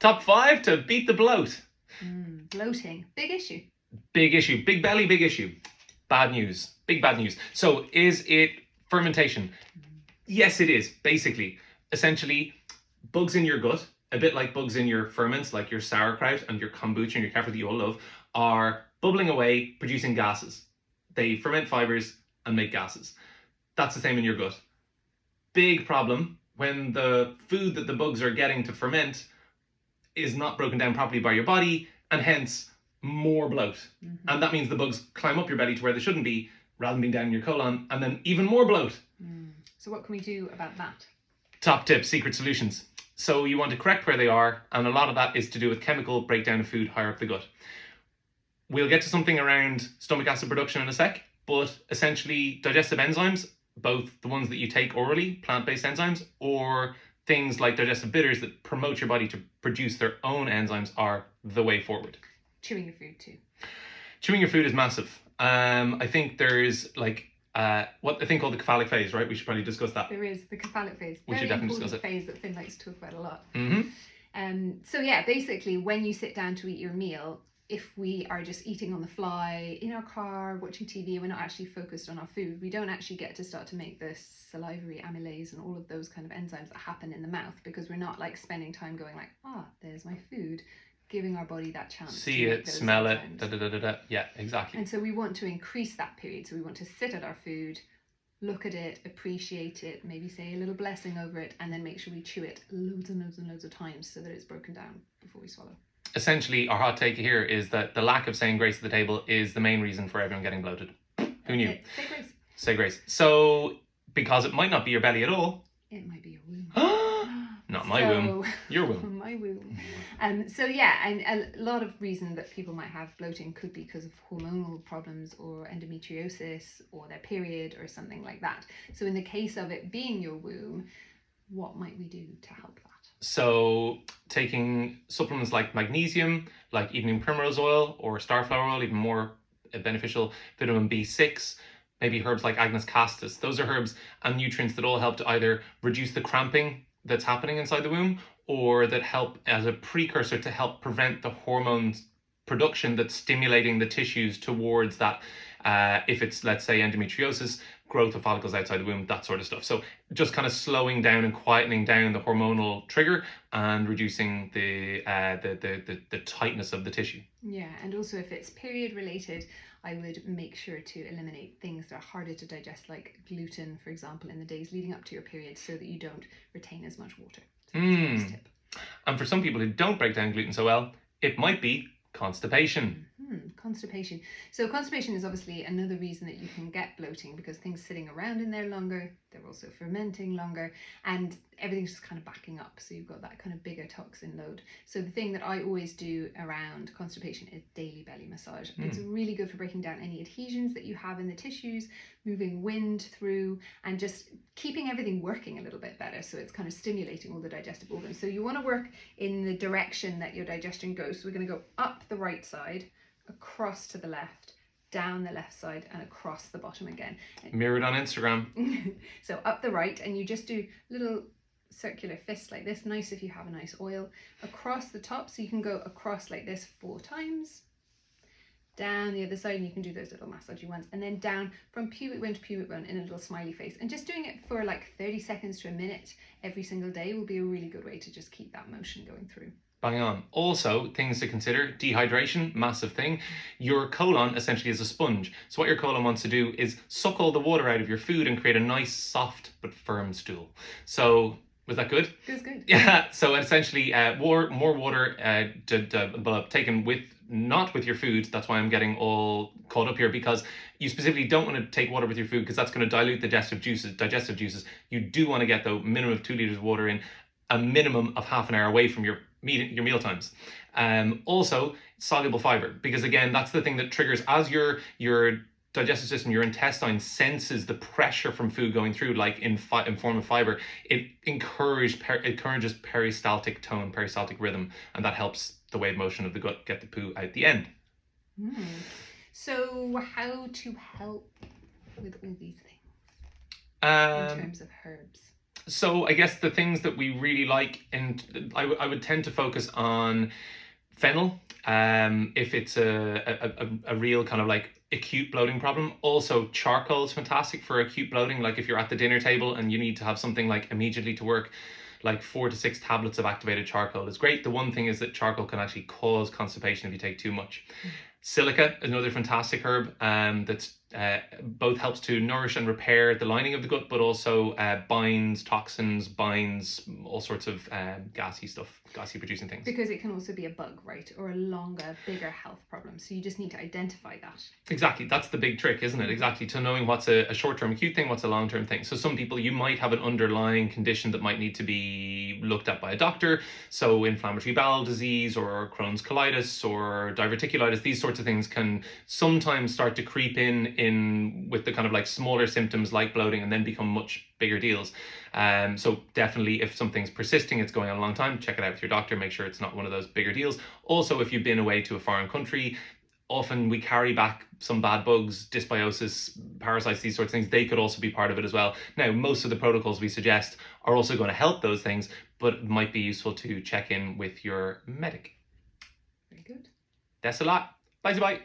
Top 5 to beat the bloat. Bloating. Big issue. Big issue. Big belly, big issue. Bad news. Big bad news. So is it fermentation? Yes, it is. Basically, essentially, bugs in your gut, a bit like bugs in your ferments, like your sauerkraut and your kombucha and your kefir that you all love, are bubbling away, producing gases. They ferment fibers and make gases. That's the same in your gut. Big problem when the food that the bugs are getting to ferment is not broken down properly by your body, and hence more bloat. And that means the bugs climb up your belly to where they shouldn't be, rather than being down in your colon, and then even more bloat. So what can we do about that? Top tip, secret solutions. So you want to correct where they are, and a lot of that is to do with chemical breakdown of food higher up the gut. We'll get to something around stomach acid production in a sec, but essentially digestive enzymes, both the ones that you take orally, plant-based enzymes, or things like digestive bitters that promote your body to produce their own enzymes, are the way forward. Chewing your food too. Chewing your food is massive. I think there's like what I think called the cephalic phase, right? We should probably discuss that. There is the cephalic phase. We should definitely discuss it. Phase that Finn likes to talk about a lot. Mm-hmm. So yeah, basically when you sit down to eat your meal, if we are just eating on the fly, in our car, watching TV, we're not actually focused on our food, we don't actually get to start to make the salivary amylase and all of those kind of enzymes that happen in the mouth, because we're not like spending time going like, there's my food, giving our body that chance see to it, smell enzymes. It, yeah, exactly. And so we want to increase that period. So we want to sit at our food, look at it, appreciate it, maybe say a little blessing over it, and then make sure we chew it loads and loads and loads of times so that it's broken down before we swallow. Essentially, our hot take here is that the lack of saying grace at the table is the main reason for everyone getting bloated. Who knew? Say grace. Say grace. So, because it might not be your belly at all. It might be your womb. Not my womb. Your womb. My womb. So yeah, and a lot of reason that people might have bloating could be because of hormonal problems or endometriosis or their period or something like that. So in the case of it being your womb, what might we do to help that? So taking supplements like magnesium, like evening primrose oil or starflower oil, even more beneficial, vitamin B6, maybe herbs like Agnus castus. Those are herbs and nutrients that all help to either reduce the cramping that's happening inside the womb, or that help as a precursor to help prevent the hormones production that's stimulating the tissues towards that, if it's, let's say, endometriosis, growth of follicles outside the womb, that sort of stuff. So just kind of slowing down and quietening down the hormonal trigger and reducing the tightness of the tissue. Yeah, and also if it's period related, I would make sure to eliminate things that are harder to digest, like gluten, for example, in the days leading up to your period, so that you don't retain as much water. So that's the first tip. And for some people who don't break down gluten so well, it might be constipation. Constipation. So constipation is obviously another reason that you can get bloating, because things sitting around in there longer, they're also fermenting longer, and everything's just kind of backing up. So you've got that kind of bigger toxin load. So the thing that I always do around constipation is daily belly massage. It's really good for breaking down any adhesions that you have in the tissues, moving wind through, and just keeping everything working a little bit better. So it's kind of stimulating all the digestive organs. So you want to work in the direction that your digestion goes. So we're going to go up the right side, across to the left, down the left side, and across the bottom again. Mirrored on Instagram. So up the right, and you just do little circular fists like this. Nice if you have a nice oil. Across the top, so you can go across like this 4 times. Down the other side, and you can do those little massagey ones, and then down from pubic bone to pubic bone in a little smiley face. And just doing it for like 30 seconds to a minute every single day will be a really good way to just keep that motion going through. Bang on. Also, things to consider: dehydration, massive thing. Your colon essentially is a sponge. So what your colon wants to do is suck all the water out of your food and create a nice, soft but firm stool. So was that good? It was good. Yeah. So essentially, more water taken with, not with your food. That's why I'm getting all caught up here, because you specifically don't want to take water with your food, because that's going to dilute the digestive juices. You do want to get the minimum of 2 liters of water in, a minimum of half an hour away from your meal times. Also, soluble fiber, because again, that's the thing that triggers, as your digestive system, your intestine senses the pressure from food going through, like in form of fiber, it encourages peristaltic tone, peristaltic rhythm, and that helps the wave motion of the gut get the poo out the end. So how to help with all these things in terms of herbs? So I guess the things that we really like, and I would tend to focus on fennel, if it's a real kind of like acute bloating problem. Also, charcoal is fantastic for acute bloating. Like if you're at the dinner table and you need to have something like immediately to work, like 4 to 6 tablets of activated charcoal is great. The one thing is that charcoal can actually cause constipation if you take too much. Silica is another fantastic herb that's both helps to nourish and repair the lining of the gut, but also binds toxins, binds all sorts of gassy stuff, gassy producing things. Because it can also be a bug, right? Or a longer, bigger health problem. So you just need to identify that. Exactly. That's the big trick, isn't it? Exactly. To knowing what's a short-term acute thing, what's a long-term thing. So some people, you might have an underlying condition that might need to be looked at by a doctor. So inflammatory bowel disease or Crohn's colitis or diverticulitis, these sorts of things can sometimes start to creep in with the kind of like smaller symptoms like bloating and then become much bigger deals. So definitely if something's persisting, it's going on a long time, check it out with your doctor, make sure it's not one of those bigger deals. Also, if you've been away to a foreign country, often we carry back some bad bugs, dysbiosis, parasites, these sorts of things. They could also be part of it as well. Now, most of the protocols we suggest are also going to help those things, but it might be useful to check in with your medic. Very good. That's a lot. Bye-bye.